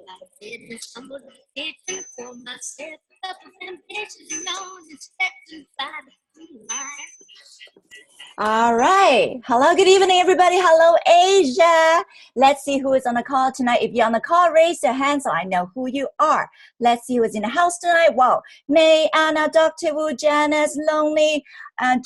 I didn't stumble to the kitchen for myself. Up with ambitions, known expecting by the line. All right. Hello, good evening, everybody. Hello, Asia. Let's see who is on the call tonight. If you're on the call, raise your hand so I know who you are. Let's see who is in the house tonight. Wow. May, Anna, Dr. Wu, Janice, Lonely,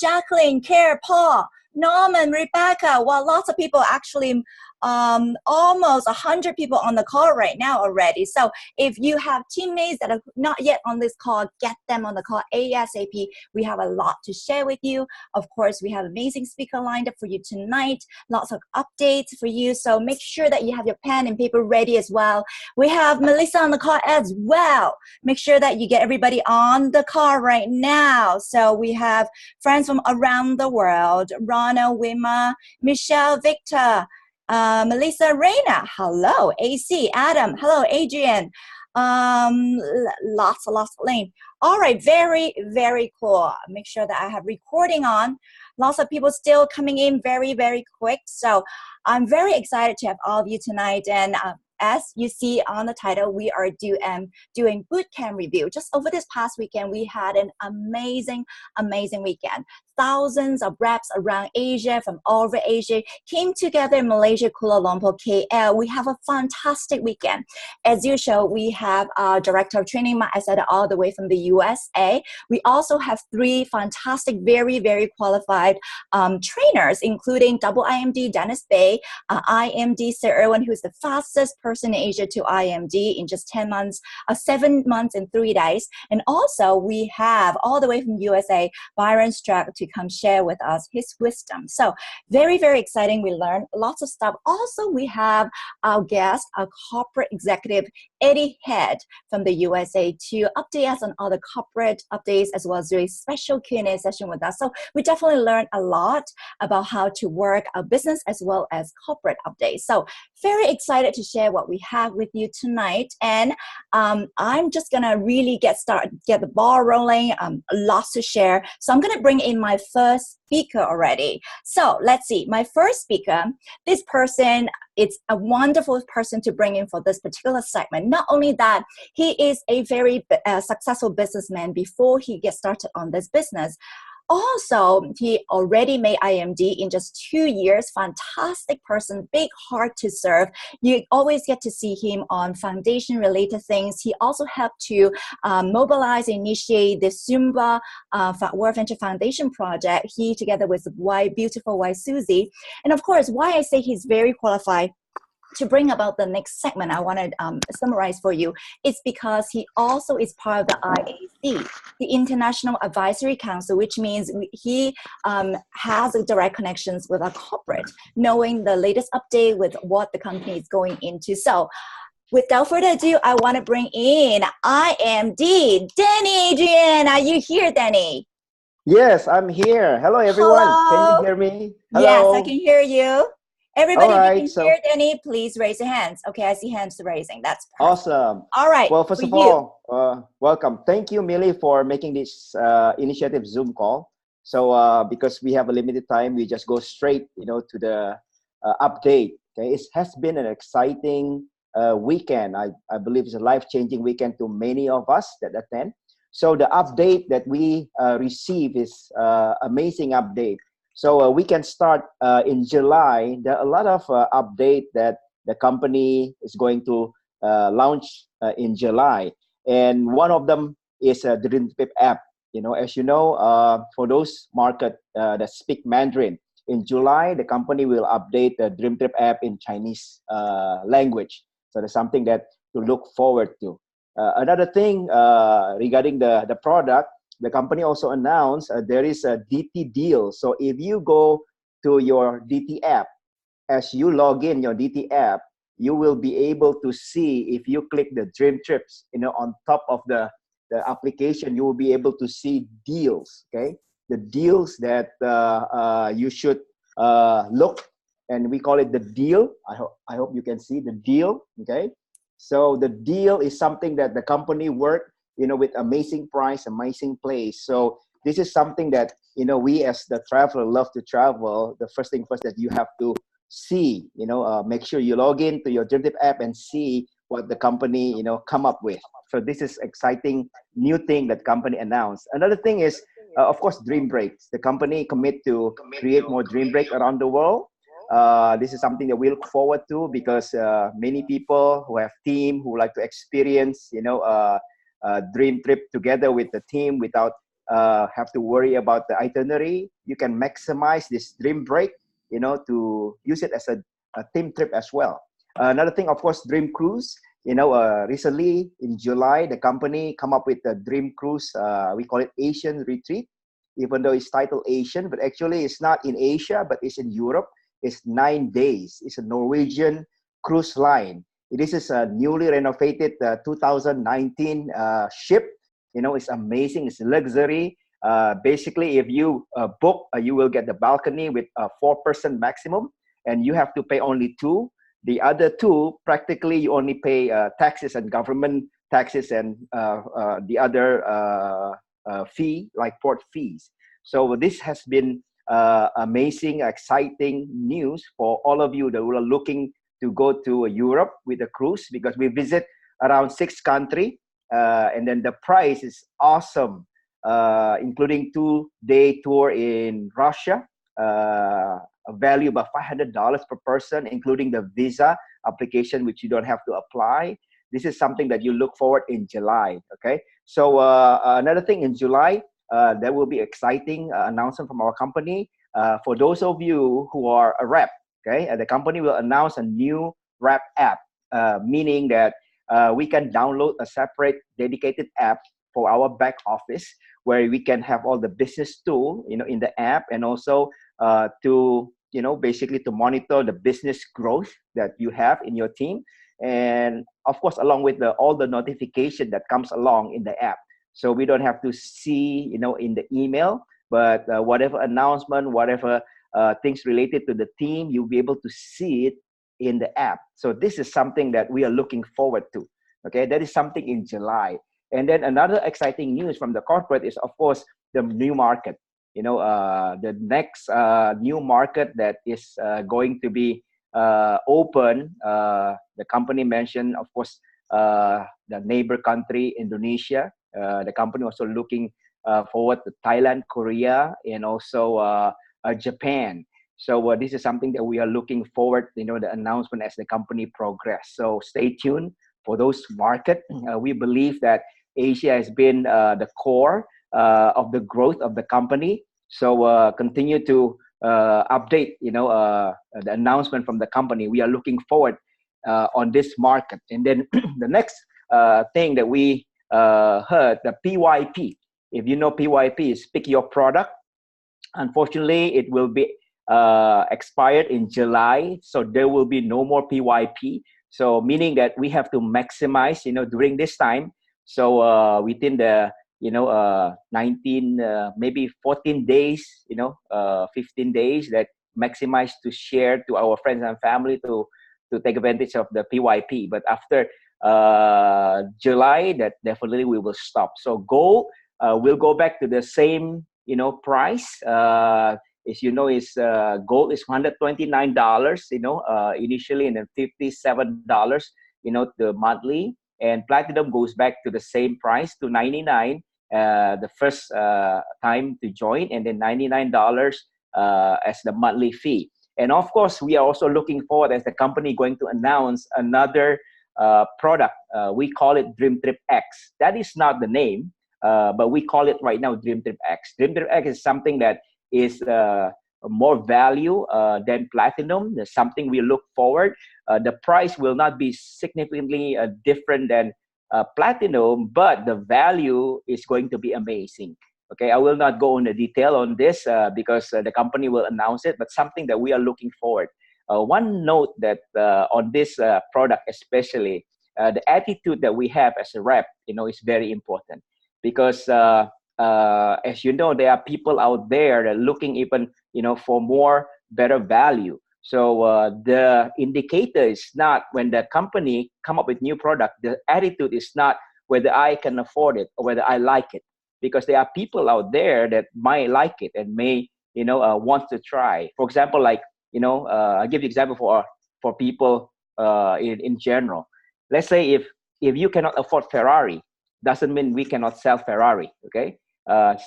Jacqueline, Care, Paul, Norman, Rebecca. Well, lots of people actually, almost 100 people on the call right now already. So if you have teammates that are not yet on this call, get them on the call ASAP. We have a lot to share with you. Of course, we have amazing speaker lined up for you tonight. Lots of updates for you. So make sure that you have your pen and paper ready as well. We have Melissa on the call as well. Make sure that you get everybody on the call right now. So we have friends from around the world. Rana, Wima, Michelle, Victor, Melissa, Reina, hello. AC, Adam, hello. Adrian, lots of lane. All right, very, very cool. Make sure that I have recording on. Lots of people still coming in very, very quick. So I'm very excited to have all of you tonight. And as you see on the title, we are doing bootcamp review. Just over this past weekend, we had an amazing weekend. Thousands of reps around Asia, from all over Asia, came together in Malaysia, Kuala Lumpur, KL. We have a fantastic weekend. As usual, we have our Director of Training, Ma Asada, all the way from the USA. We also have 3 fantastic, very, very qualified trainers, including double IMD, Dennis Bay, IMD, Sir Irwin, who's the fastest person in Asia to IMD in just 10 months, 7 months and 3 days. And also, we have, all the way from USA, Byron Strack to come share with us his wisdom. So very, very exciting. We learned lots of stuff. Also, we have our guest, our corporate executive, Eddie Head from the USA, to update us on all the corporate updates, as well as do a special Q&A session with us. So we definitely learned a lot about how to work our business as well as corporate updates. So very excited to share what we have with you tonight. And I'm just gonna really get the ball rolling. Lots to share. So I'm gonna bring in my first speaker already. So let's see, my first speaker, this person, it's a wonderful person to bring in for this particular segment. Not only that, he is a very successful businessman before he gets started on this business. Also, he already made IMD in just 2 years. Fantastic person, big heart to serve. You always get to see him on foundation-related things. He also helped to mobilize and initiate the Zumba World Venture Foundation project. He, together with beautiful wife Susie. And of course, why I say he's very qualified to bring about the next segment I want to summarize for you is because he also is part of the IAC, the International Advisory Council, which means he has direct connections with our corporate, knowing the latest update with what the company is going into. So without further ado, I want to bring in IMD, Denny Adrian. Are you here, Denny? Yes, I'm here. Hello, everyone. Hello. Can you hear me? Hello. Yes, I can hear you. Everybody, right, if you can hear Denny, please raise your hands. Okay, I see hands raising. That's perfect. Awesome. All right. Well, first of all, welcome. Thank you, Millie, for making this initiative Zoom call. So because we have a limited time, we just go straight, to the update. Okay, it has been an exciting weekend. I believe it's a life-changing weekend to many of us that attend. So the update that we receive is amazing update. So we can start in July. There are a lot of updates that the company is going to launch in July. And one of them is the Dream Trip app. As you know, for those market that speak Mandarin, in July, the company will update the Dream Trip app in Chinese language. So that's something that to look forward to. Another thing regarding the product, the company also announced there is a DT deal. So if you go to your DT app, as you log in your DT app, you will be able to see, if you click the Dream Trips, on top of the application, you will be able to see deals, okay? The deals that you should look, and we call it the deal. I hope you can see the deal, okay? So the deal is something that the company worked, with amazing price, amazing place. So this is something that, we as the traveler love to travel. The first thing first that you have to see, make sure you log in to your Dream Trip app and see what the company, come up with. So this is exciting new thing that company announced. Another thing is, of course, dream breaks. The company commit to create more dream break around the world. This is something that we look forward to because many people who have team who like to experience, dream trip together with the team without have to worry about the itinerary. You can maximize this dream break, to use it as a team trip as well. Another thing, of course, dream cruise. Recently in July, the company come up with the dream cruise. We call it Asian retreat, even though it's titled Asian, but actually it's not in Asia, but it's in Europe. It's 9 days. It's a Norwegian cruise line. This is a newly renovated 2019 ship. It's amazing. It's luxury. Basically, if you book, you will get the balcony with a 4-person maximum, and you have to pay only 2. The other 2, practically, you only pay taxes and government taxes and the other fee, like port fees. So this has been amazing, exciting news for all of you that are looking to go to Europe with a cruise, because we visit around 6 countries, and then the price is awesome, including 2-day tour in Russia, a value about $500 per person, including the visa application, which you don't have to apply. This is something that you look forward in July. Okay, so another thing in July, there will be exciting announcement from our company. For those of you who are a rep, okay, the company will announce a new rep app, meaning that we can download a separate dedicated app for our back office, where we can have all the business tool, in the app, and also to, basically to monitor the business growth that you have in your team, and of course, along with all the notification that comes along in the app. So we don't have to see, in the email, but whatever announcement, whatever things related to the team, you'll be able to see it in the app. So this is something that we are looking forward to. Okay, that is something in July. And then another exciting news from the corporate is, of course, the new market. The next new market that is going to be open. The company mentioned, of course, the neighbor country, Indonesia. The company also looking forward to Thailand, Korea, and also Japan. So this is something that we are looking forward, the announcement as the company progress. So stay tuned for those markets. We believe that Asia has been the core of the growth of the company. So continue to update, the announcement from the company. We are looking forward on this market. And then the next thing that we heard, the PYP. If you know PYP is pick your product. Unfortunately, it will be expired in July, so there will be no more PYP. So meaning that we have to maximize, during this time. So within the 19, maybe 14 days, 15 days, that maximize to share to our friends and family to take advantage of the PYP. But after July, that definitely we will stop. So gold will go back to the same, price. As you know, is gold is $129, initially, and then $57, the monthly. And platinum goes back to the same price, to $99 the first time to join, and then $99 as the monthly fee. And of course, we are also looking forward as the company going to announce another product. We call it Dream Trip X. That is not the name, but we call it right now Dream Trip X. Dream Trip X is something that is more value than platinum. There's something we look forward. The price will not be significantly different than platinum, but the value is going to be amazing. Okay, I will not go into detail on this because the company will announce it, but something that we are looking forward. One note that on this product especially, the attitude that we have as a rep, is very important, because as you know, there are people out there that are looking even, for more better value. So the indicator is not when the company come up with new product. The attitude is not whether I can afford it or whether I like it, because there are people out there that might like it and may, want to try. For example, like, I'll give you example for people in general. let's say if you cannot afford Ferrari, doesn't mean we cannot sell Ferrari. Okay.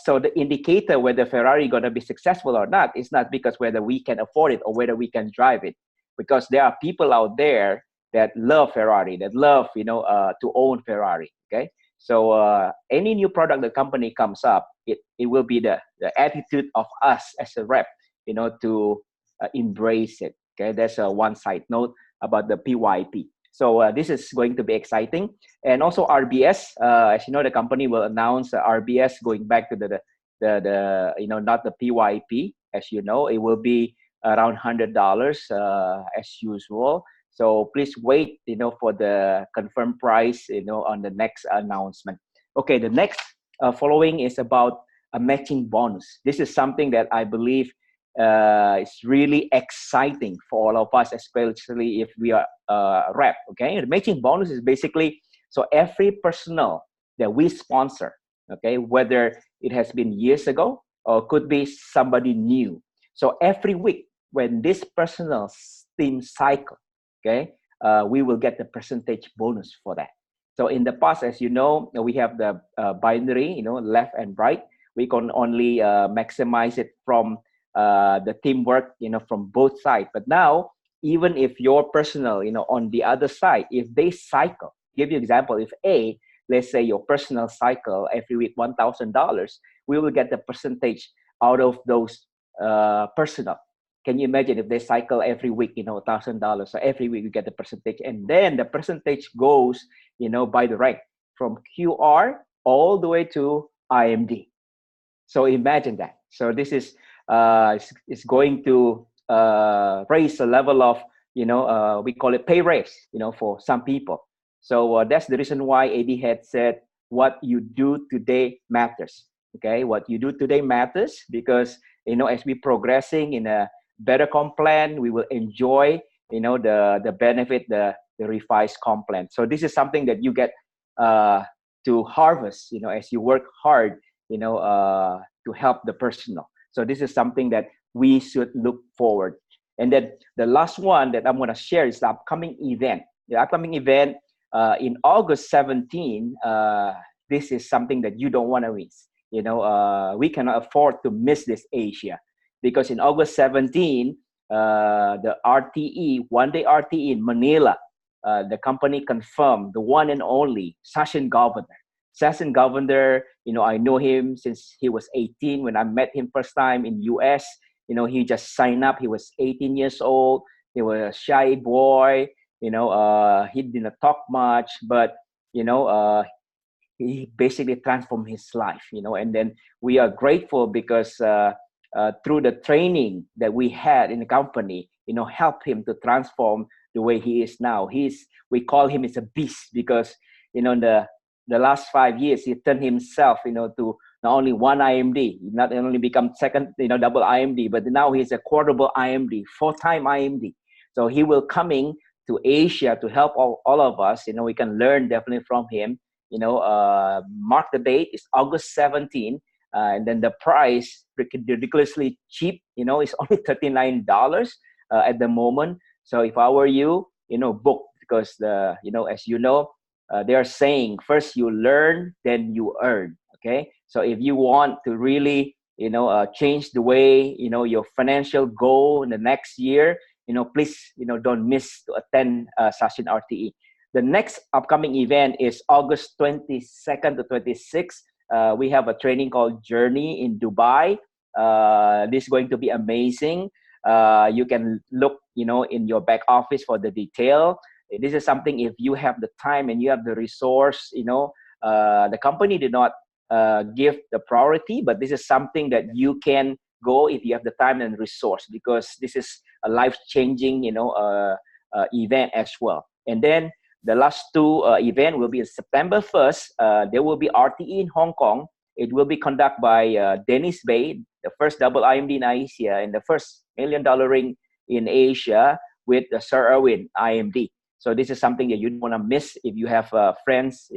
So the indicator whether Ferrari going to be successful or not is not because whether we can afford it or whether we can drive it, because there are people out there that love Ferrari, that love to own Ferrari. Okay, so any new product the company comes up, it will be the attitude of us as a rep, to embrace it. Okay, that's a one side note about the PYP. So this is going to be exciting. And also RBS, as you know, the company will announce RBS going back to the not the PYP. As you know, it will be around $100 as usual. So please wait, for the confirmed price, on the next announcement. Okay, the next following is about a matching bonus. This is something that I believe is really exciting for all of us, especially if we are rep. Okay, the matching bonus is basically, so every personnel that we sponsor, okay, whether it has been years ago or could be somebody new. So every week when this personnel team cycle, okay, we will get the percentage bonus for that. So in the past, as you know, we have the binary, left and right. We can only maximize it from the teamwork, from both sides. But now, even if your personnel, on the other side, if they cycle, give you example, if A, let's say your personal cycle every week $1,000, we will get the percentage out of those personnel. Can you imagine if they cycle every week, $1,000? So every week you get the percentage, and then the percentage goes, by the rank from QR all the way to IMD. So imagine that. So this is going to raise the level of, we call it pay raise, for some people. So that's the reason why AD had said, what you do today matters. Okay, what you do today matters because, as we're progressing in a better comp plan, we will enjoy, the benefit, the revised comp plan. So this is something that you get to harvest, as you work hard, to help the personal. So this is something that we should look forward. And then the last one that I'm going to share is the upcoming event. The upcoming event in August 17, this is something that you don't want to miss. We cannot afford to miss this Asia, because in August 17, the RTE, one-day RTE in Manila, the company confirmed the one and only Session Governor. Session Governor, I know him since he was 18 when I met him first time in US. He just signed up. He was 18 years old. He was a shy boy. He didn't talk much, but he basically transformed his life. And then we are grateful because through the training that we had in the company, helped him to transform the way he is now. We call him as a beast because in the last 5 years, he turned himself, to not only one IMD, not only become second, double IMD, but now he's a quadruple IMD, 4-time IMD. So he will coming to Asia to help all of us. We can learn definitely from him. Mark the date, it's August 17. And then the price, ridiculously cheap, it's only $39 at the moment. So if I were you, book, because as you know, they are saying first you learn, then you earn. Okay, so if you want to really change the way your financial goal in the next year, please don't miss to attend Session RTE. The next upcoming event is August 22nd to 26th. We have a training called Journey in Dubai. This is going to be amazing. You can look in your back office for the detail. This is something, if you have the time and you have the resource, the company did not give the priority, but this is something that you can go if you have the time and resource, because this is a life-changing, event as well. And then the last two event will be September 1st. There will be RTE in Hong Kong. It will be conducted by Dennis Bay, the first double IMD in Asia and the first $1 million ring in Asia, with Sir Erwin IMD. So this is something that you don't want to miss if you have friends,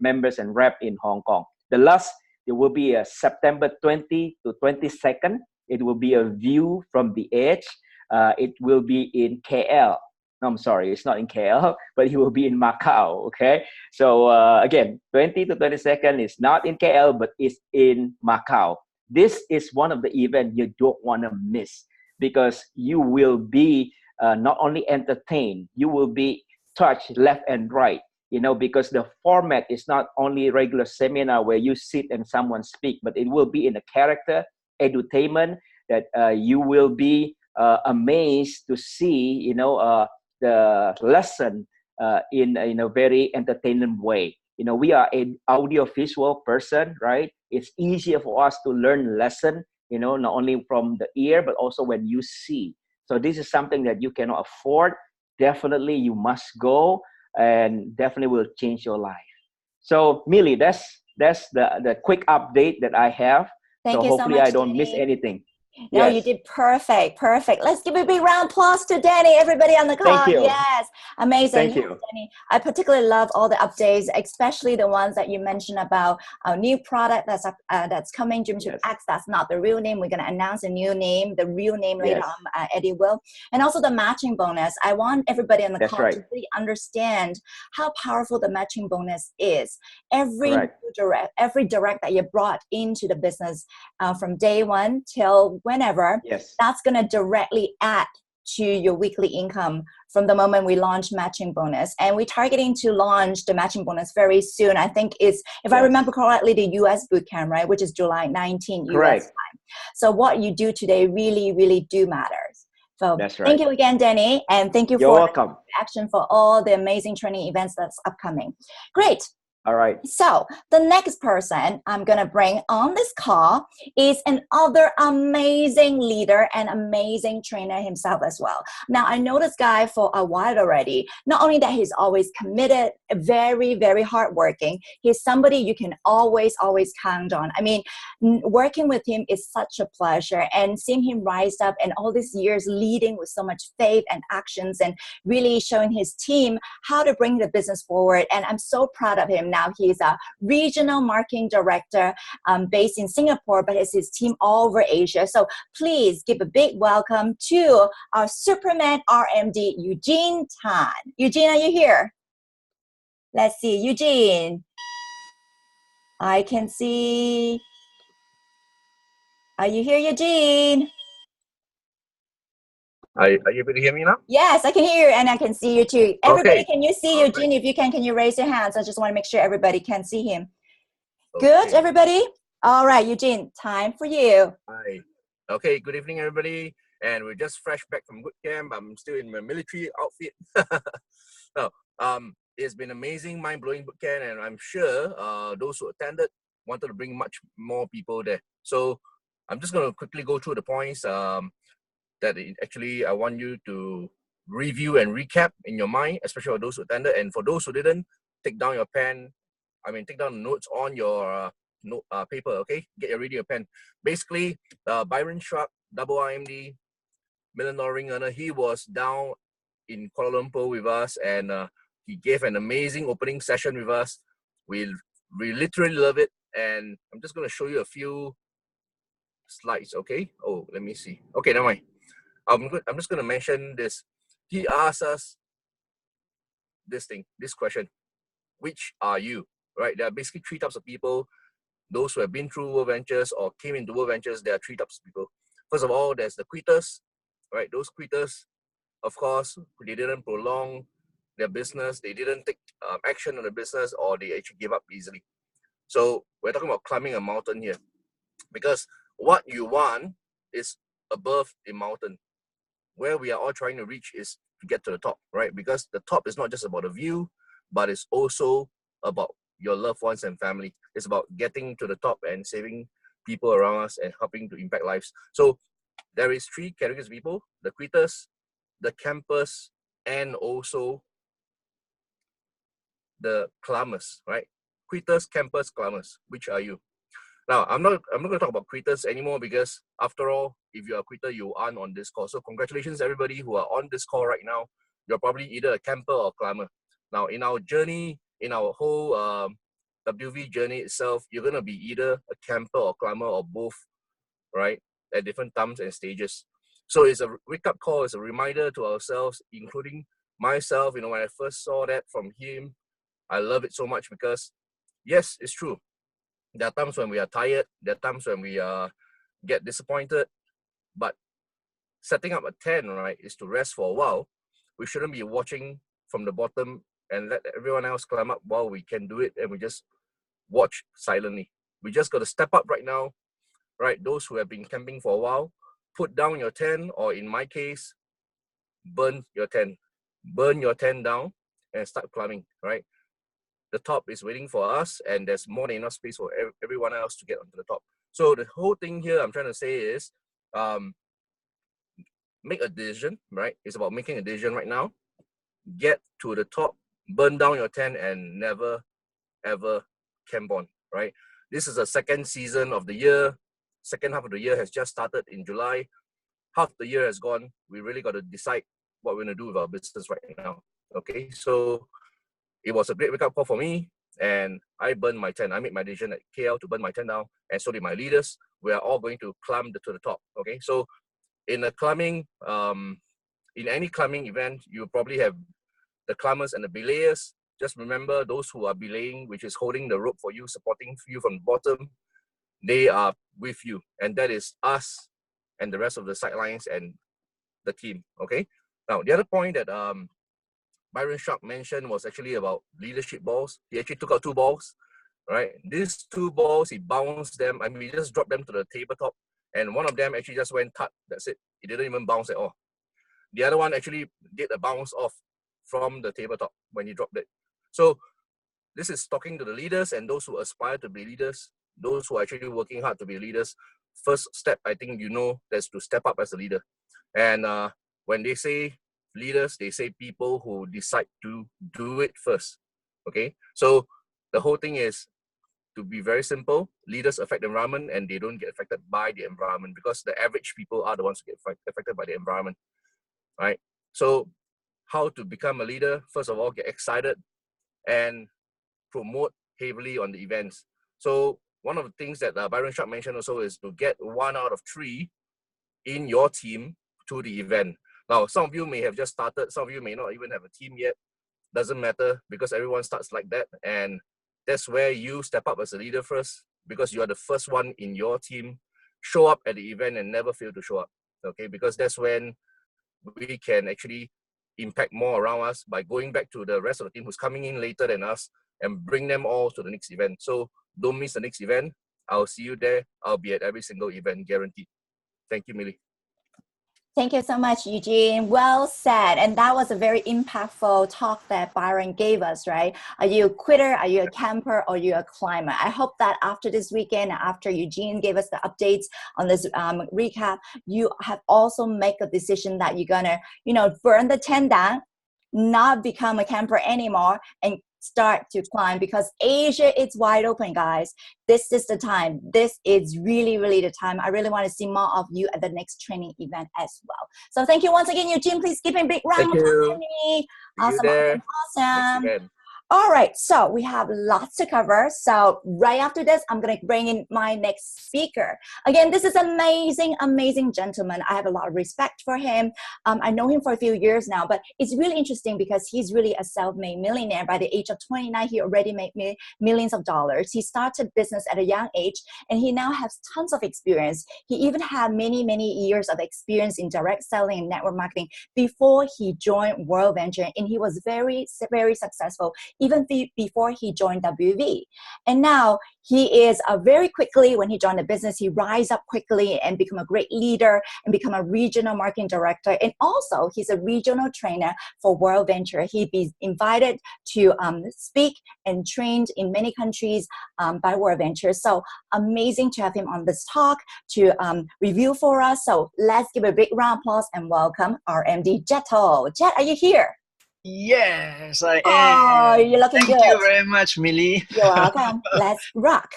members and rep in Hong Kong. The last, it will be September 20 to 22nd. It will be a view from the edge. It will be in KL. No, I'm sorry, it's not in KL, but he will be in Macau. Okay, so again, 20 to 22nd is not in KL, but it's in Macau. This is one of the events you don't want to miss because you will be not only entertained, you will be touched left and right. Because the format is not only regular seminar where you sit and someone speak, but it will be in a character edutainment that you will be amazed to see, the lesson in a very entertaining way. We are an audiovisual person, right? It's easier for us to learn lesson, not only from the ear, but also when you see. So this is something that you cannot afford. Definitely you must go, and definitely will change your life. So Millie, that's the quick update that I have. Thank So you so hopefully much, I don't miss Denny. anything. No, you Yes. did perfect. Let's give a big round of applause to Denny. Everybody on the Thank call. you. Yes, amazing. Thank Yes, you. Denny. I particularly love all the updates, especially the ones that you mentioned about our new product that's coming, Dream to Yes. X. That's not the real name. We're going to announce a new name, the real name later Yes. on. Eddie will, and also the matching bonus. I want everybody on the That's call right. to really understand how powerful the matching bonus is. Every direct that you brought into the business from day one till whenever, Yes. that's going to directly add to your weekly income from the moment we launch matching bonus. And we're targeting to launch the matching bonus very soon. I think it's, if I remember correctly, the US Bootcamp, right, which is July 19 US time. So what you do today really, really do matters. So That's right. Thank you again, Denny. And thank you You're for welcome. the action for all the amazing training events that's upcoming. Great. All right. So the next person I'm going to bring on this call is another amazing leader and amazing trainer himself as well. Now, I know this guy for a while already. Not only that, he's always committed, very, very hardworking. He's somebody you can always count on. I mean, working with him is such a pleasure, and seeing him rise up and all these years leading with so much faith and actions and really showing his team how to bring the business forward. And I'm so proud of him. Now he's a regional marketing director based in Singapore, but it's his team all over Asia. So please give a big welcome to our Superman RMD, Eugene Tan. Eugene, are you here? Let's see, Eugene. I can see. Are you here, Eugene? Are you able to hear me now? Yes, I can hear you and I can see you too. Everybody, Okay. can you see All Eugene? right. If you can you raise your hands? I just want to make sure everybody can see him. Okay. Good, everybody? All right, Eugene, time for you. Hi. Okay, good evening, everybody. And we're just fresh back from Bootcamp. I'm still in my military outfit. No, it's been amazing, mind-blowing Bootcamp, and I'm sure those who attended wanted to bring much more people there. So I'm just going to quickly go through the points actually I want you to review and recap in your mind, especially for those who attended. And for those who didn't, take down your pen. Take down notes on your paper, okay? Get your ready, your pen. Basically, Byron Sharp, double IMD, million dollar ring earner, he was down in Kuala Lumpur with us, and he gave an amazing opening session with us. We literally love it, and I'm just going to show you a few slides, okay? Oh, let me see. Okay, never mind. I'm just going to mention this. He asked us this question: which are you? Right? There are basically three types of people. Those who have been through World Ventures or came into World Ventures, there are three types of people. First of all, there's the quitters, right? Those quitters, of course, they didn't prolong their business, they didn't take action on the business, or they actually gave up easily. So we're talking about climbing a mountain here, because what you want is above a mountain. Where we are all trying to reach is to get to the top, right? Because the top is not just about the view, but it's also about your loved ones and family. It's about getting to the top and saving people around us and helping to impact lives. So there is three categories of people: the quitters, the campers, and also the climbers, right? Quitters, campers, climbers. Which are you? Now, I'm not going to talk about quitters anymore, because after all, if you're a quitter, you aren't on this call. So congratulations, everybody who are on this call right now. You're probably either a camper or a climber. Now, in our journey, in our whole WV journey itself, you're going to be either a camper or climber or both, right? At different times and stages. So it's a wake-up call, it's a reminder to ourselves, including myself, when I first saw that from him, I love it so much because, yes, it's true. There are times when we are tired. There are times when we get disappointed. But setting up a tent, right, is to rest for a while. We shouldn't be watching from the bottom and let everyone else climb up while we can do it, and we just watch silently. We just got to step up right now, right? Those who have been camping for a while, put down your tent, or in my case, burn your tent. Burn your tent down and start climbing, right? The top is waiting for us, and there's more than enough space for everyone else to get onto the top. So the whole thing here I'm trying to say is, make a decision, right? It's about making a decision right now. Get to the top, burn down your tent, and never, ever camp on, right? This is the second season of the year. Second half of the year has just started in July. Half the year has gone. We really got to decide what we're going to do with our business right now, okay? So it was a great wake-up call for me, and I burned my tent. I made my decision at KL to burn my tent down, and so did my leaders. We are all going to climb to the top, okay? So in a climbing, in any climbing event, you probably have the climbers and the belayers. Just remember, those who are belaying, which is holding the rope for you, supporting you from the bottom, they are with you. And that is us and the rest of the sidelines and the team, okay? Now, the other point that Byron Sharp mentioned was actually about leadership balls. He actually took out 2 balls, right? These 2 balls, he bounced them. I mean, he just dropped them to the tabletop, and one of them actually just went tut. That's it. It didn't even bounce at all. The other one actually did a bounce off from the tabletop when he dropped it. So this is talking to the leaders and those who aspire to be leaders, those who are actually working hard to be leaders. First step, I think that's to step up as a leader. And when they say leaders, they say people who decide to do it first, okay? So the whole thing is, to be very simple, leaders affect the environment and they don't get affected by the environment, because the average people are the ones who get affected by the environment, right? So how to become a leader? First of all, get excited and promote heavily on the events. So one of the things that Byron Sharp mentioned also is to get 1 out of 3 in your team to the event. Now, some of you may have just started, some of you may not even have a team yet. Doesn't matter, because everyone starts like that, and that's where you step up as a leader first, because you are the first one in your team. Show up at the event and never fail to show up, okay? Because that's when we can actually impact more around us by going back to the rest of the team who's coming in later than us and bring them all to the next event. So don't miss the next event. I'll see you there. I'll be at every single event, guaranteed. Thank you, Millie. Thank you so much, Eugene. Well said. And that was a very impactful talk that Byron gave us, right? Are you a quitter? Are you a camper? Or are you a climber? I hope that after this weekend, after Eugene gave us the updates on this recap, you have also make a decision that you're gonna, burn the tent down, not become a camper anymore, and start to climb, because Asia is wide open, guys. This is the time. This is really, really the time. I really want to see more of you at the next training event as well. So thank you once again, Eugene. Please give him a big round of applause for me. Awesome, awesome. All right, so we have lots to cover. So right after this, I'm going to bring in my next speaker. Again, this is amazing, amazing gentleman. I have a lot of respect for him. I know him for a few years now, but it's really interesting because he's really a self-made millionaire. By the age of 29, he already made millions of dollars. He started business at a young age, and he now has tons of experience. He even had many, many years of experience in direct selling and network marketing before he joined World Venture, and he was very, very successful even before he joined WV. And now he is very quickly, when he joined the business, he rise up quickly and become a great leader and become a regional marketing director. And also he's a regional trainer for World Venture. He'd be invited to speak and trained in many countries by World Venture. So amazing to have him on this talk to review for us. So let's give a big round of applause and welcome our MD Jetto. Jet, are you here? Yes, I am. Oh, you're looking good. Thank you very much, Millie. You're welcome. Let's rock.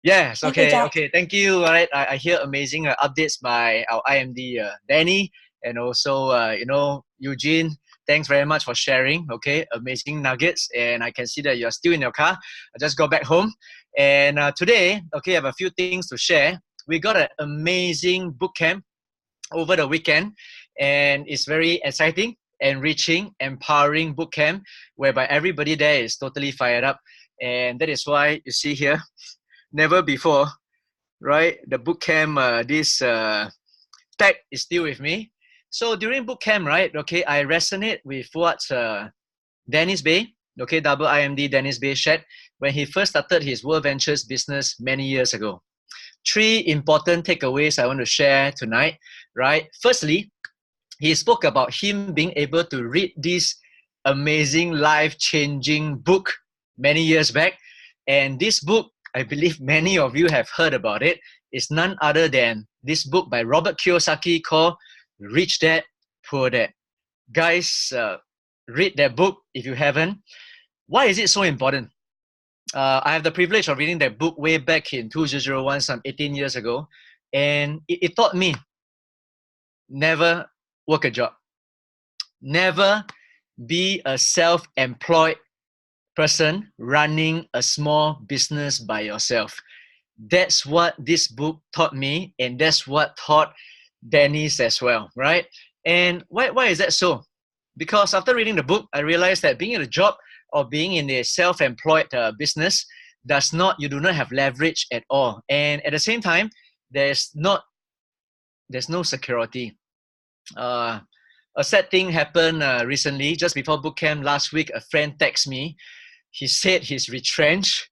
Yes, okay, you, okay. Thank you. All right, I hear amazing updates by our IMD, Denny, and also, Eugene. Thanks very much for sharing, okay? Amazing nuggets, and I can see that you're still in your car. I just got back home, and today, okay, I have a few things to share. We got an amazing bootcamp over the weekend, and it's very exciting. enriching, empowering bootcamp, whereby everybody there is totally fired up. And that is why you see here, never before, right? The bootcamp, this tag is still with me. So during bootcamp, right? Okay, I resonate with what Dennis Bay, okay, double IMD Dennis Bay shared when he first started his World Ventures business many years ago. 3 important takeaways I want to share tonight, right? Firstly, he spoke about him being able to read this amazing life-changing book many years back. And this book, I believe many of you have heard about it, is none other than this book by Robert Kiyosaki called Rich Dad, Poor Dad. Guys, read that book if you haven't. Why is it so important? I have the privilege of reading that book way back in 2001, some 18 years ago. And it taught me never work a job. Never be a self-employed person running a small business by yourself. That's what this book taught me, and that's what taught Dennis as well, right? And why is that so? Because after reading the book, I realized that being in a job or being in a self-employed business you do not have leverage at all. And at the same time, there's no security. A sad thing happened recently, just before bootcamp last week. A friend texted me. He said he's retrenched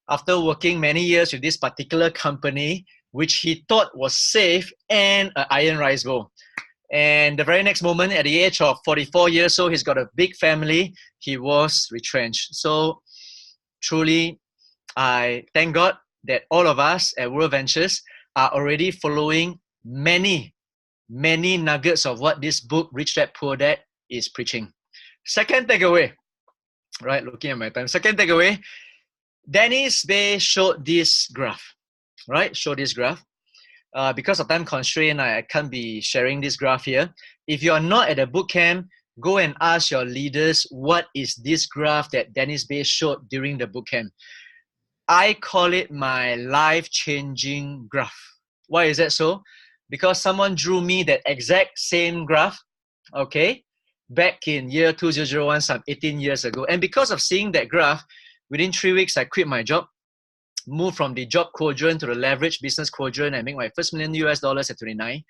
after working many years with this particular company, which he thought was safe and an iron rice bowl. And the very next moment, at the age of 44 years old, he's got a big family. He was retrenched. So truly, I thank God that all of us at World Ventures are already following many nuggets of what this book, Rich Dad Poor Dad, is preaching. Second takeaway, right? Looking at my time. Second takeaway, Dennis Bay showed this graph, right? Showed this graph. Because of time constraint, I can't be sharing this graph here. If you are not at a bootcamp, go and ask your leaders what is this graph that Dennis Bay showed during the bootcamp. I call it my life-changing graph. Why is that so? Because someone drew me that exact same graph, okay, back in year 2001, some 18 years ago. And because of seeing that graph, within 3 weeks, I quit my job, moved from the job quadrant to the leverage business quadrant, and make my first $1 million at 29.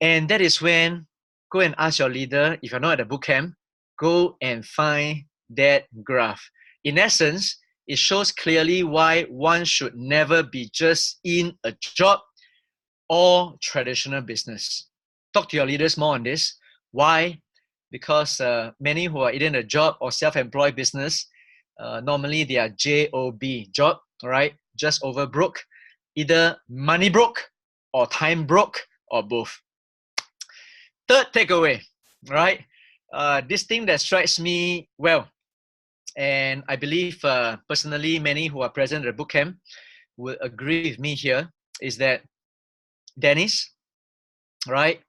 And that is when, go and ask your leader, if you're not at a bootcamp, go and find that graph. In essence, it shows clearly why one should never be just in a job or traditional business. Talk to your leaders more on this. Why? Because many who are either in a job or self-employed business, normally they are J-O-B, job, right? Just over broke, either money broke or time broke or both. Third takeaway, right? This thing that strikes me well, and I believe personally many who are present at the bootcamp will agree with me here, is that Dennis, right?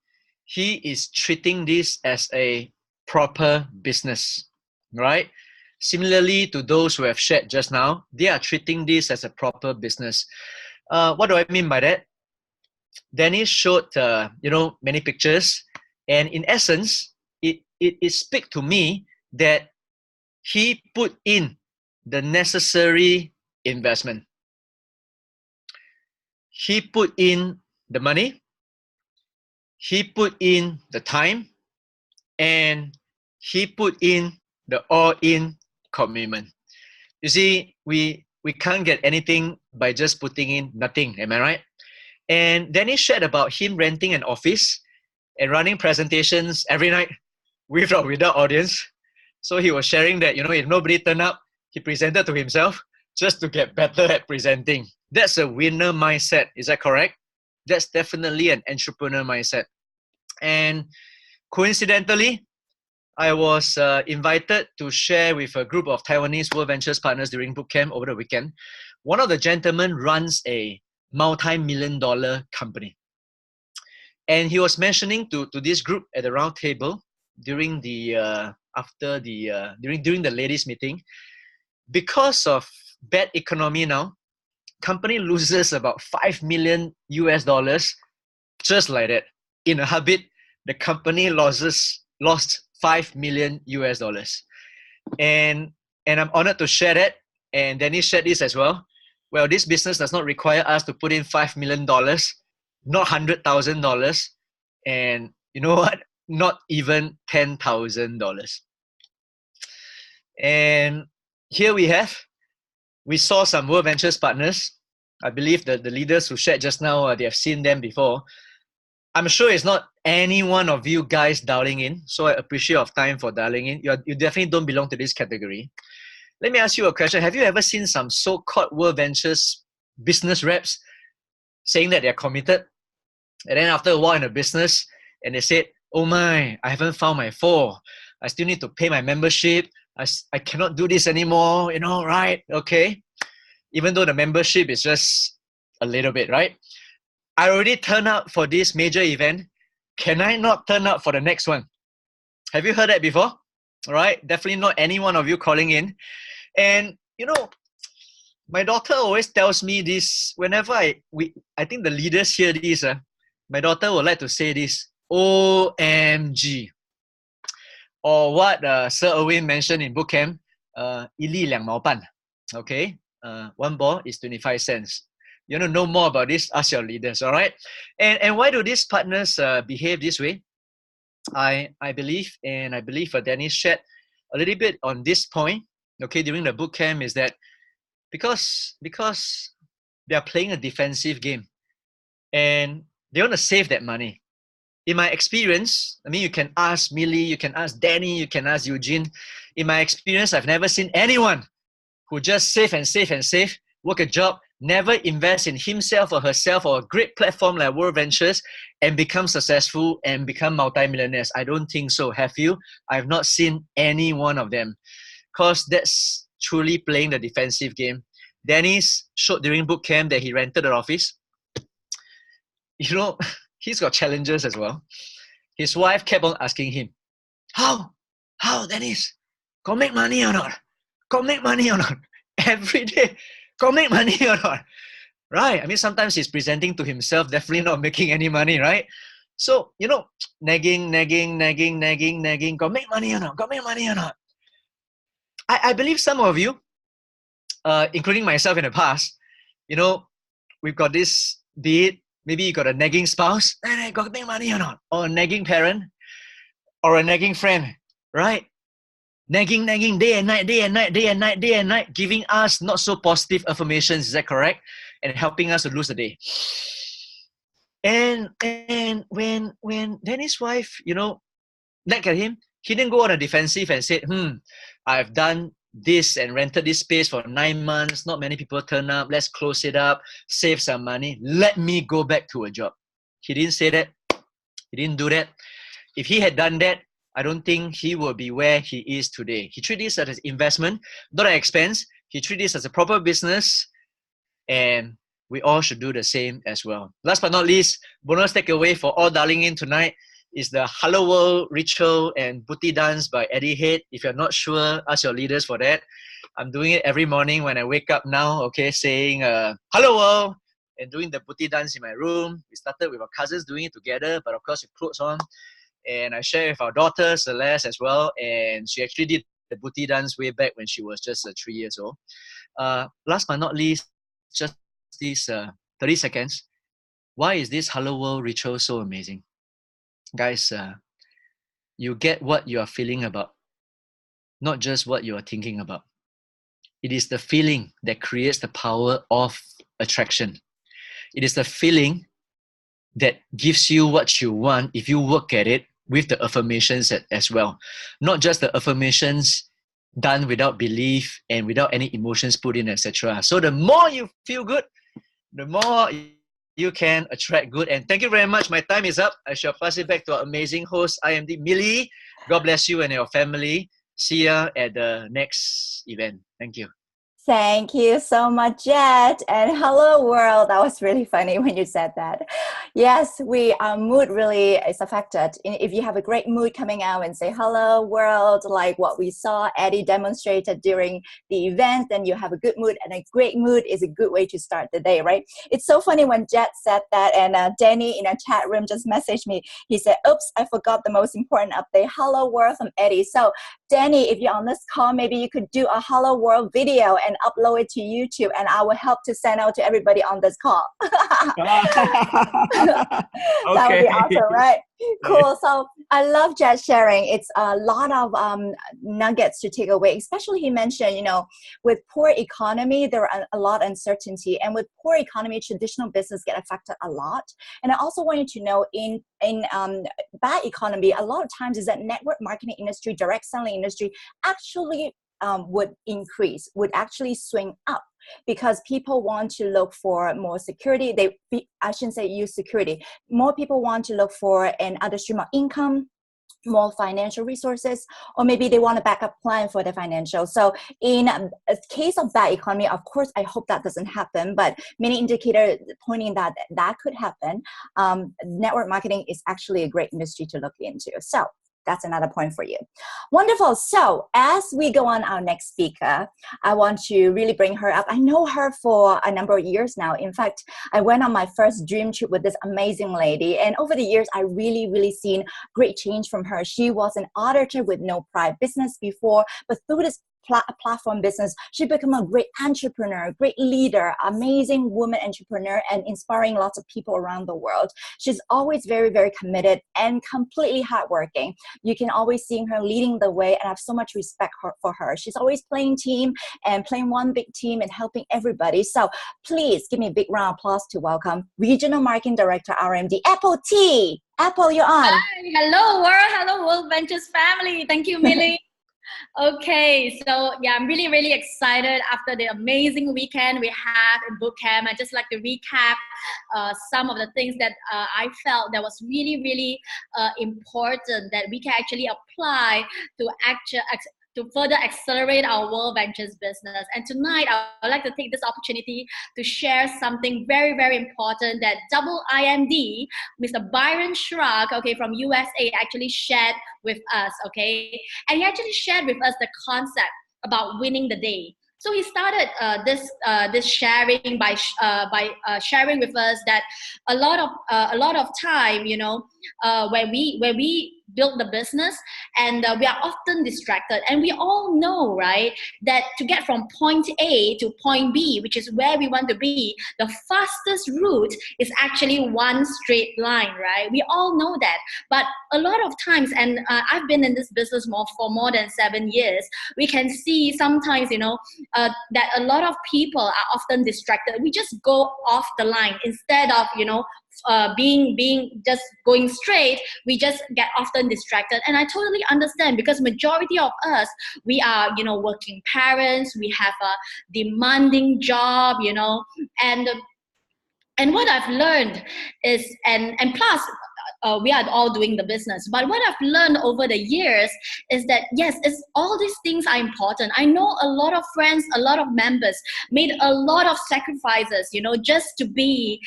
He is treating this as a proper business, right? Similarly to those who have shared just now, they are treating this as a proper business. What do I mean by that? Dennis showed, many pictures, and in essence, it speaks to me that he put in the necessary investment. He put in the money, he put in the time, and he put in the all-in commitment. You see, we can't get anything by just putting in nothing, am I right? And Denny shared about him renting an office and running presentations every night with or without audience. So he was sharing that, if nobody turned up, he presented to himself just to get better at presenting. That's a winner mindset. Is that correct? That's definitely an entrepreneur mindset. And coincidentally, I was invited to share with a group of Taiwanese World Ventures partners during bootcamp over the weekend. One of the gentlemen runs a multi-million-dollar company. And he was mentioning to this group at the round table during the during the ladies meeting, because of bad economy now, company loses about $5 million just like that. In a habit, the company loses lost 5 million US dollars. And I'm honored to share that. And Denny shared this as well. Well, this business does not require us to put in $5 million, not $100,000. And you know what? Not even $10,000. And here we saw some World Ventures partners. I believe that the leaders who shared just now, they have seen them before. I'm sure it's not any one of you guys dialing in, so I appreciate your time for dialing in. You definitely don't belong to this category. Let me ask you a question. Have you ever seen some so-called World Ventures business reps saying that they're committed, and then after a while in the business, and they said, oh my, I haven't found my 4. I still need to pay my membership. I cannot do this anymore, right? Okay. Even though the membership is just a little bit, right? I already turned out for this major event. Can I not turn out for the next one? Have you heard that before? All right. Definitely not any one of you calling in. And, my daughter always tells me this whenever I think the leaders hear this. My daughter would like to say this, OMG. Or what Sir Owen mentioned in Bootcamp, 一粒2毛半. Okay, 1 ball is 25 cents. You want to know more about this? Ask your leaders, all right? And why do these partners behave this way? I believe, and I believe Denny shared a little bit on this point, okay, during the bootcamp, is that because they are playing a defensive game and they want to save that money. In my experience, I mean, you can ask Millie, you can ask Denny, you can ask Eugene. In my experience, I've never seen anyone who just save and save and save, work a job, never invest in himself or herself or a great platform like World Ventures and become successful and become multimillionaires. I don't think so. Have you? I've not seen any one of them, because that's truly playing the defensive game. Denny's showed during bootcamp that he rented an office. He's got challenges as well. His wife kept on asking him, How, Dennis? Go make money or not? Go make money or not? Every day, go make money or not? Right? I mean, sometimes he's presenting to himself, definitely not making any money, right? So, nagging, go make money or not? Go make money or not? I believe some of you, including myself in the past, we've got this, be it maybe you got a nagging spouse, hey, got to make money or not? Or a nagging parent, or a nagging friend, right? Nagging, day and night, giving us not so positive affirmations, is that correct? And helping us to lose the day. And when Denny's wife, nagged at him, he didn't go on a defensive and said, I've done this and rented this space for 9 months. Not many people turn up. Let's close it up, save some money. Let me go back to a job. He didn't say that. He didn't do that. If he had done that, I don't think he will be where he is today. He treated this as an investment, not an expense. He treated this as a proper business, and we all should do the same as well. Last but not least, bonus takeaway for all dialing in tonight is the Hello World ritual and booty dance by Eddie Head. If you're not sure, ask your leaders for that. I'm doing it every morning when I wake up now, okay, saying Hello World and doing the booty dance in my room. We started with our cousins doing it together, but of course with clothes on. And I share with our daughter, Celeste, as well. And she actually did the booty dance way back when she was just 3 years old. Last but not least, just these 30 seconds. Why is this Hello World ritual so amazing? Guys, you get what you are feeling about, not just what you are thinking about. It is the feeling that creates the power of attraction. It is the feeling that gives you what you want if you work at it with the affirmations as well. Not just the affirmations done without belief and without any emotions put in, etc. So the more you feel good, the more you can attract good. And thank you very much. My time is up. I shall pass it back to our amazing host, IMD Millie. God bless you and your family. See ya at the next event. Thank you. Thank you so much, Jet. And hello, world. That was really funny when you said that. Yes, our mood really is affected. If you have a great mood coming out and say, hello world, like what we saw Eddie demonstrated during the event, then you have a good mood, and a great mood is a good way to start the day, right? It's so funny when Jet said that, and Denny in a chat room just messaged me. He said, oops, I forgot the most important update. Hello world from Eddie. So Denny, if you're on this call, maybe you could do a hello world video and upload it to YouTube, and I will help to send out to everybody on this call. That would be awesome, right? Cool. So I love Jet sharing. It's a lot of nuggets to take away. Especially he mentioned, with poor economy, there are a lot of uncertainty, and with poor economy, traditional business get affected a lot. And I also want you to know, in bad economy, a lot of times is that network marketing industry, direct selling industry actually would increase, would actually swing up, because people want to look for more security. I shouldn't say use security. More people want to look for another stream of income, more financial resources, or maybe they want a backup plan for their financial. So in a case of bad economy, of course, I hope that doesn't happen, but many indicators pointing that could happen. Network marketing is actually a great industry to look into. So that's another point for you. Wonderful. So as we go on our next speaker, I want to really bring her up. I know her for a number of years now. In fact, I went on my first dream trip with this amazing lady. And over the years, I really seen great change from her. She was an auditor with no prior business before, but through this platform business, she became a great entrepreneur, great leader, amazing woman entrepreneur, and inspiring lots of people around the world. She's always very committed and completely hardworking. You can always see her leading the way, and I have so much respect for her. She's always playing team and playing one big team and helping everybody. So please give me a big round of applause to welcome Regional Marketing Director, RMD, Apple T. Apple, you're on. Hi, hello world, hello World Ventures family. Thank you, Millie. Okay, so yeah, I'm really excited after the amazing weekend we had in Bootcamp. I just like to recap some of the things that I felt that was really important that we can actually apply to further accelerate our World Ventures business. And tonight, I would like to take this opportunity to share something very important that double IMD, Mr. Byron Shrug, okay, from USA actually shared with us, okay? And he actually shared with us the concept about winning the day. So he started this sharing by sharing with us that a lot of time, where we build the business, and we are often distracted, and we all know, right, that to get from point A to point B, which is where we want to be, the fastest route is actually one straight line, right? We all know that. But a lot of times, and I've been in this business for more than 7 years, we can see sometimes, that a lot of people are often distracted. We just go off the line instead of, being just going straight. We just get often distracted, and I totally understand, because majority of us, we are working parents, we have a demanding job, and what I've learned is, and plus we are all doing the business. But what I've learned over the years is that, yes, all these things are important. I know a lot of friends, a lot of members made a lot of sacrifices, just to be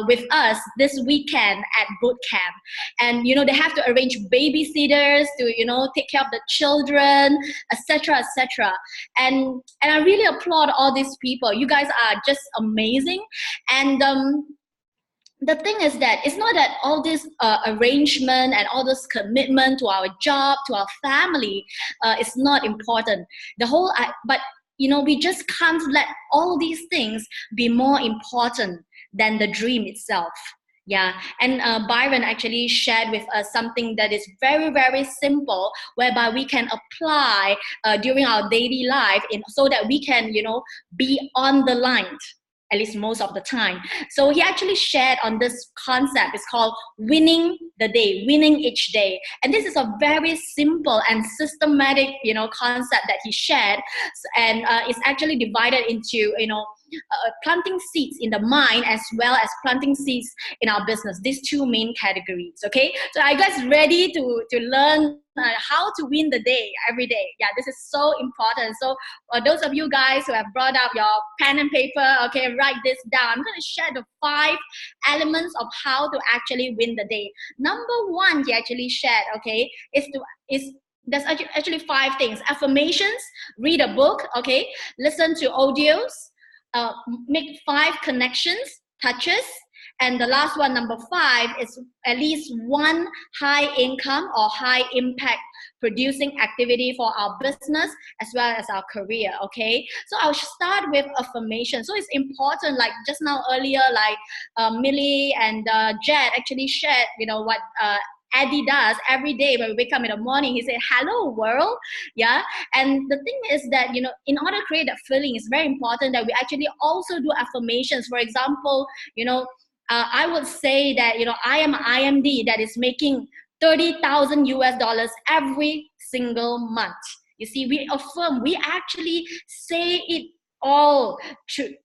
with us this weekend at Bootcamp. And, they have to arrange babysitters to, take care of the children, etc., etc. And I really applaud all these people. You guys are just amazing. And the thing is that it's not that all this arrangement and all this commitment to our job, to our family, is not important. But we just can't let all these things be more important than the dream itself. Yeah, and Byron actually shared with us something that is very simple, whereby we can apply during our daily life, so that we can, be on the line, at least most of the time. So he actually shared on this concept. It's called winning the day, winning each day. And this is a very simple and systematic, concept that he shared. And it's actually divided into, planting seeds in the mind, as well as planting seeds in our business. These two main categories, okay? So are you guys ready to learn how to win the day every day. Yeah, this is so important. So those of you guys who have brought up your pen and paper, okay, write this down. I'm going to share the 5 elements of how to actually win the day. Number 1 he actually shared, okay, there's actually 5 things. Affirmations, read a book, okay, listen to audios, make 5 connections, touches, and the last one, number 5, is at least 1 high income or high impact producing activity for our business as well as our career, okay? So I'll start with affirmation. So it's important, like just now earlier, like Millie and Jed actually shared, you know, what Eddie does every day when we wake up in the morning. He said, hello world, yeah? And the thing is that, you know, in order to create that feeling, it's very important that we actually also do affirmations. For example, you know, I would say that, you know, I am IMD that is making 30,000 US dollars every single month. You see, we affirm, we actually say it all to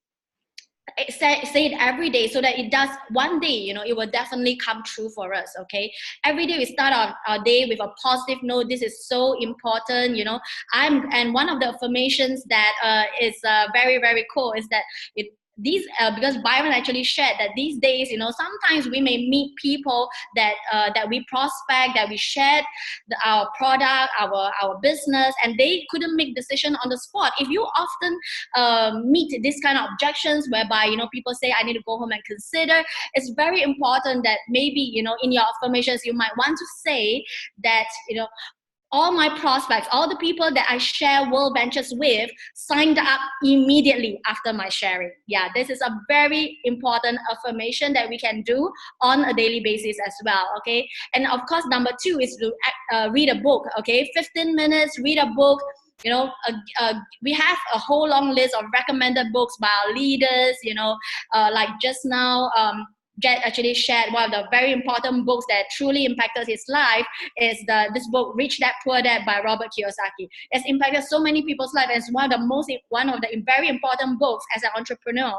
say it every day, so that it does one day, you know, it will definitely come true for us, okay? Every day we start our day with a positive note. This is so important, you know. And one of the affirmations that is very, very cool is that because Byron actually shared that these days, you know, sometimes we may meet people that that we prospect, that we shared our product, our business, and they couldn't make decision on the spot. If you often meet this kind of objections whereby, you know, people say, I need to go home and consider, it's very important that maybe, you know, in your affirmations, you might want to say that, you know, all my prospects, all the people that I share World Ventures with signed up immediately after my sharing. Yeah, this is a very important affirmation that we can do on a daily basis as well, okay? And of course, number 2 is to read a book, okay? 15 minutes, read a book. You know, we have a whole long list of recommended books by our leaders, you know, like just now, Jet actually shared one of the very important books that truly impacted his life is this book, Rich Dad Poor Dad by Robert Kiyosaki. It's impacted so many people's lives. It's one of the very important books as an entrepreneur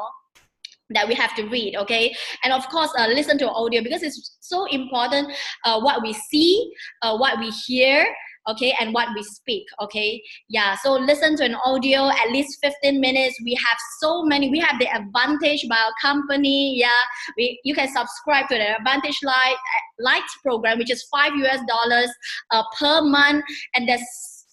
that we have to read, okay? And of course, listen to audio, because it's so important what we see, what we hear, okay, and what we speak, okay? Yeah, so listen to an audio at least 15 minutes. We have the Advantage by our company, yeah. You can subscribe to the Advantage Light program, which is $5 US per month, and there's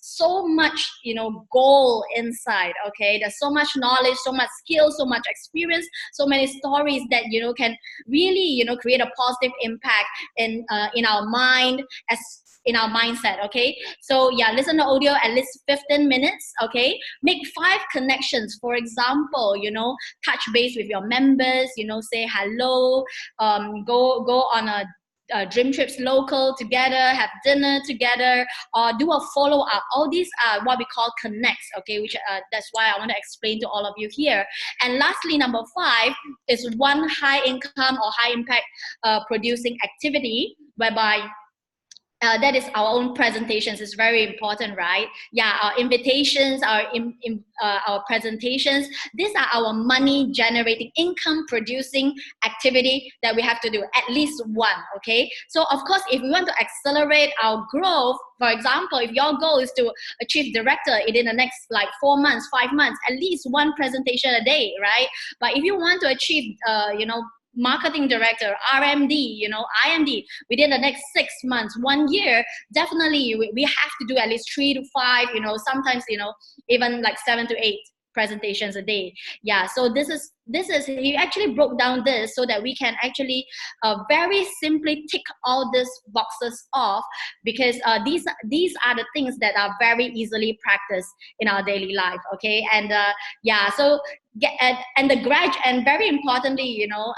so much, you know, gold inside, okay? There's so much knowledge, so much skill, so much experience, so many stories that, you know, can really, you know, create a positive impact in our mind, as in our mindset, okay? So yeah, listen to audio at least 15 minutes, okay? Make 5 connections. For example, you know, touch base with your members, you know, say hello, go on a dream trips local together, have dinner together, or do a follow-up. All these are what we call connects, okay, which that's why I want to explain to all of you here. And lastly, number 5 is 1 high income or high impact producing activity, whereby that is our own presentations. Is very important, right? Yeah, our invitations, our presentations, these are our money generating, income producing activity that we have to do, at least 1, okay? So of course, if we want to accelerate our growth, for example, if your goal is to achieve director within the next like 4 months, 5 months, at least 1 presentation a day, right? But if you want to achieve, you know, marketing director, RMD, you know, IMD within the next 6 months, 1 year, definitely we have to do at least 3 to 5, you know, sometimes, you know, even like 7 to 8 presentations a day. Yeah, so this is he actually broke down this so that we can actually very simply tick all these boxes off, because these are the things that are very easily practiced in our daily life, okay? And yeah, so and very importantly, you know,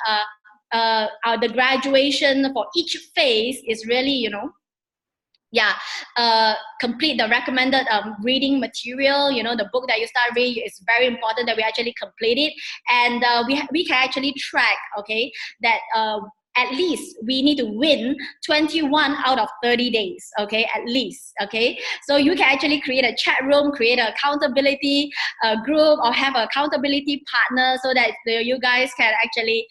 the graduation for each phase is really, you know, yeah, complete the recommended reading material. You know, the book that you start reading, it's very important that we actually complete it. And we can actually track, okay, that at least we need to win 21 out of 30 days, okay, at least, okay? So you can actually create a chat room, create an accountability group, or have an accountability partner, so that you guys can actually,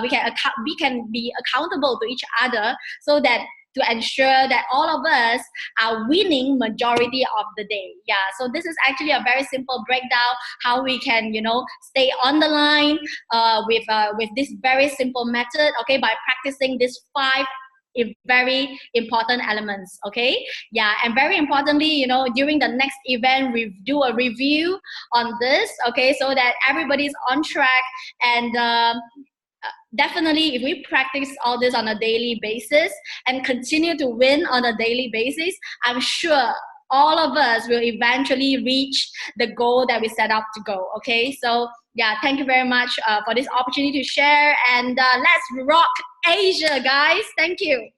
we can be accountable to each other, so that to ensure that all of us are winning majority of the day. Yeah, so this is actually a very simple breakdown how we can, you know, stay on the line with this very simple method, okay, by practicing these 5 very important elements. Okay, yeah, and very importantly, you know, during the next event we do a review on this, okay, so that everybody's on track. And definitely if we practice all this on a daily basis and continue to win on a daily basis, I'm sure all of us will eventually reach the goal that we set out to go. Okay, so yeah, thank you very much for this opportunity to share, and let's rock Asia, guys. Thank you.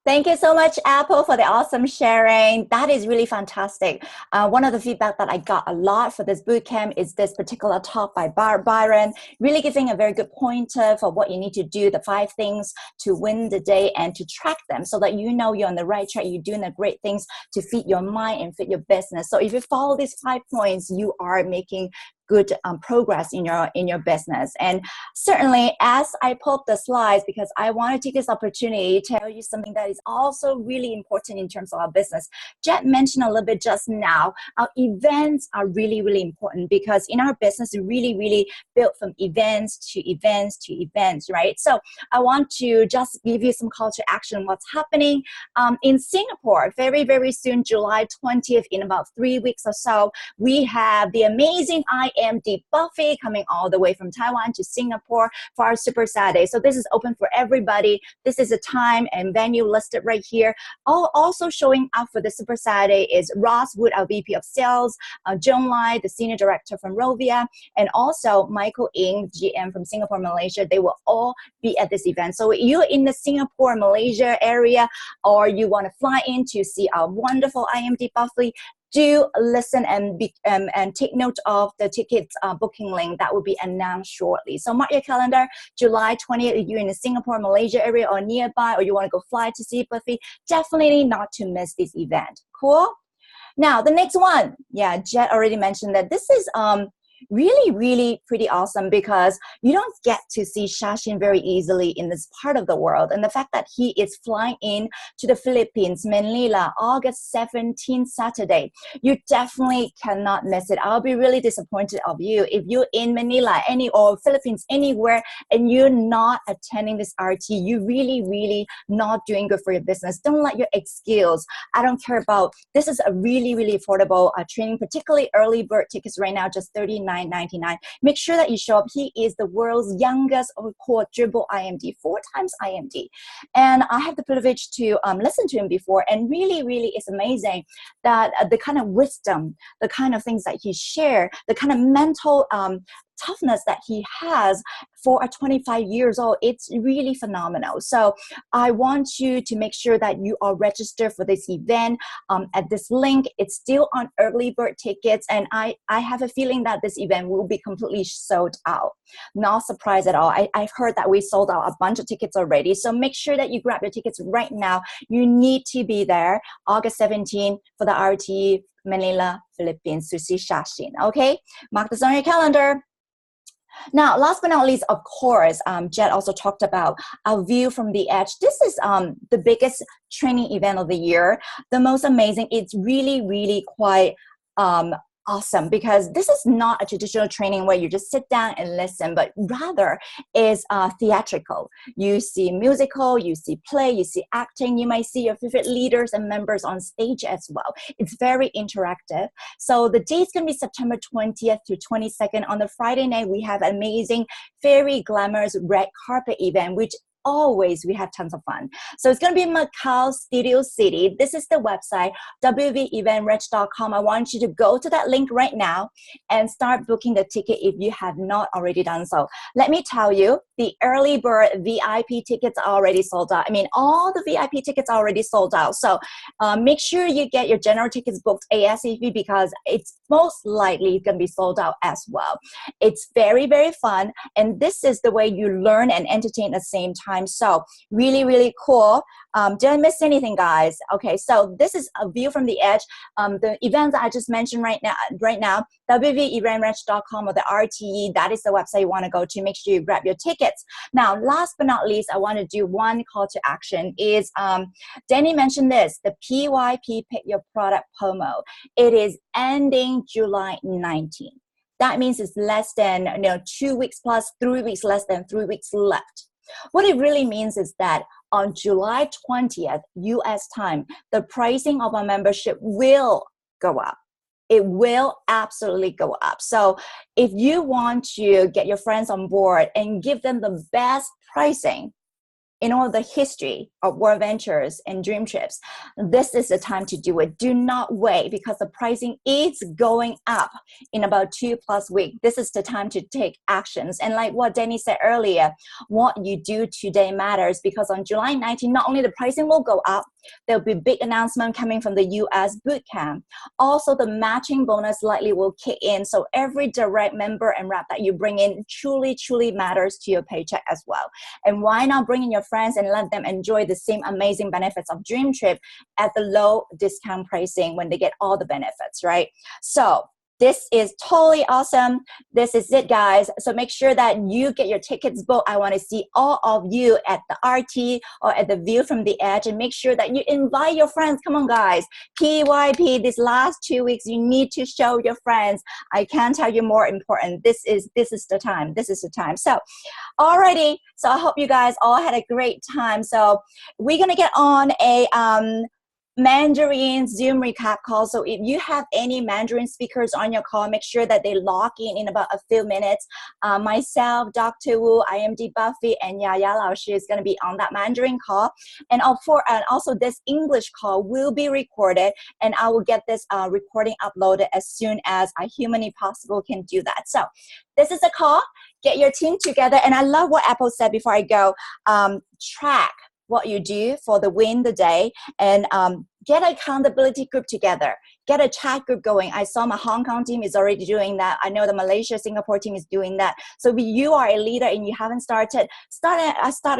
Thank you so much, Apple, for the awesome sharing. That is really fantastic. One of the feedback that I got a lot for this bootcamp is this particular talk by Byron, really giving a very good pointer for what you need to do, the 5 things to win the day and to track them so that you know you're on the right track, you're doing the great things to feed your mind and feed your business. So if you follow these 5 points, you are making good progress in your business. And certainly as I pull up the slides, because I want to take this opportunity to tell you something that is also really important in terms of our business. Jet mentioned a little bit just now, our events are really, really important because in our business, we really built from events to events to events, right? So I want to just give you some call to action, what's happening in Singapore. Very, very soon, July 20th, in about 3 weeks or so, we have the amazing IMD buffet coming all the way from Taiwan to Singapore for our Super Saturday. So this is open for everybody. This is a time and venue listed right here. Also showing up for the Super Saturday is Ross Wood, our VP of Sales, Joan Lai, the Senior Director from Rovia, and also Michael Ng, GM from Singapore, Malaysia. They will all be at this event. So you're in the Singapore, Malaysia area, or you want to fly in to see our wonderful IMD buffet, do listen and take note of the tickets booking link that will be announced shortly. So mark your calendar, July 20th, if you're in the Singapore, Malaysia area or nearby, or you want to go fly to see buffet, definitely not to miss this event. Cool? Now, the next one, yeah, Jet already mentioned that this is really pretty awesome because you don't get to see Shashin very easily in this part of the world. And the fact that he is flying in to the Philippines, Manila, August 17th, Saturday, you definitely cannot miss it. I'll be really disappointed of you if you're in Manila or Philippines, anywhere, and you're not attending this RT. You really not doing good for your business. Don't let your excuse. I don't care about, this is a really affordable training, particularly early bird tickets right now, just $39.99. Make sure that you show up. He is the world's youngest quadruple IMD, 4 times IMD. And I have the privilege to listen to him before, and really it's amazing that the kind of wisdom, the kind of things that he shared, the kind of mental toughness that he has for a 25 years old, it's really phenomenal. So I want you to make sure that you are registered for this event at this link. It's still on early bird tickets, and I have a feeling that this event will be completely sold out. Not surprised at all. I've heard that we sold out a bunch of tickets already, so make sure that you grab your tickets right now. You need to be there August 17th for the RT Manila, Philippines to see Shashin. Okay, mark this on your calendar. Now, last but not least, of course, Jet also talked about our view from the edge. This is the biggest training event of the year, the most amazing. It's really quite awesome because this is not a traditional training where you just sit down and listen, but rather is theatrical. You see musical, you see play, you see acting, you might see your favorite leaders and members on stage as well. It's very interactive. So the date's going to be September 20th to 22nd. On the Friday night, we have an amazing, very glamorous red carpet event, which always we have tons of fun. So it's going to be Macau Studio City. This is the website, wveventrich.com. I want you to go to that link right now and start booking the ticket if you have not already done so. Let me tell you, the early bird VIP tickets are already sold out. I mean, all the VIP tickets are already sold out. So make sure you get your general tickets booked ASAP because it's most likely going to be sold out as well. It's very fun, and this is the way you learn and entertain at the same time. So really cool. Did I miss anything, guys? Okay, so this is a view from the edge. The events I just mentioned right now, www.eventwrench.com or the RTE, that is the website you want to go to. Make sure you grab your tickets. Now, last but not least, I want to do one call to action is, Denny mentioned this, the PYP Pick Your Product promo. It is ending July 19th. That means it's less than 2 weeks plus 3 weeks, less than 3 weeks left. What it really means is that on July 20th, US time, the pricing of our membership will go up. It will absolutely go up. So if you want to get your friends on board and give them the best pricing in all the history of World Ventures and Dream Trips, this is the time to do it. Do not wait, because the pricing is going up in about 2+ weeks. This is the time to take actions. And like what Denny said earlier, what you do today matters, because on July 19th, not only the pricing will go up, there'll be a big announcement coming from the US Bootcamp. Also, the matching bonus likely will kick in. So every direct member and rep that you bring in truly, truly matters to your paycheck as well. And why not bring in your friends and let them enjoy the same amazing benefits of Dream Trip at the low discount pricing when they get all the benefits, right? So this is totally awesome. This is it, guys. So make sure that you get your tickets booked. I want to see all of you at the RT or at the View from the Edge, and make sure that you invite your friends. Come on, guys. PYP, these last 2 weeks, you need to show your friends. I can't tell you more important. This is the time. This is the time. So, alrighty. So I hope you guys all had a great time. So we're gonna get on a Mandarin Zoom recap call. So if you have any Mandarin speakers on your call, make sure that they log in about a few minutes. Myself, Dr. Wu, IMD Buffy, and Yaya Lao Shi is going to be on that Mandarin call. And also this English call will be recorded, and I will get this recording uploaded as soon as I humanly possible can do that. So this is a call. Get your team together. And I love what Apple said before I go. Track what you do for the win the day, and get an accountability group together. Get a chat group going. I saw my Hong Kong team is already doing that. I know the Malaysia, Singapore team is doing that. So if you are a leader and you haven't started, start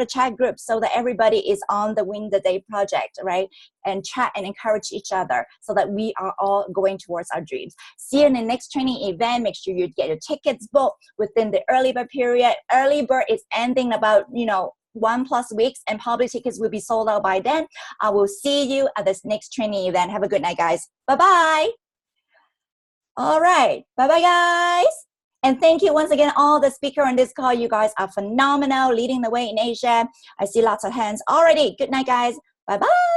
a chat group so that everybody is on the Win the Day project, right? And chat and encourage each other so that we are all going towards our dreams. See you in the next training event. Make sure you get your tickets booked within the early bird period. Early bird is ending about 1+ weeks, and probably tickets will be sold out by then. I will see you at this next training event. Have a good night, guys. Bye-bye. All right. Bye-bye, guys. And thank you once again, all the speakers on this call. You guys are phenomenal, leading the way in Asia. I see lots of hands already. Good night, guys. Bye-bye.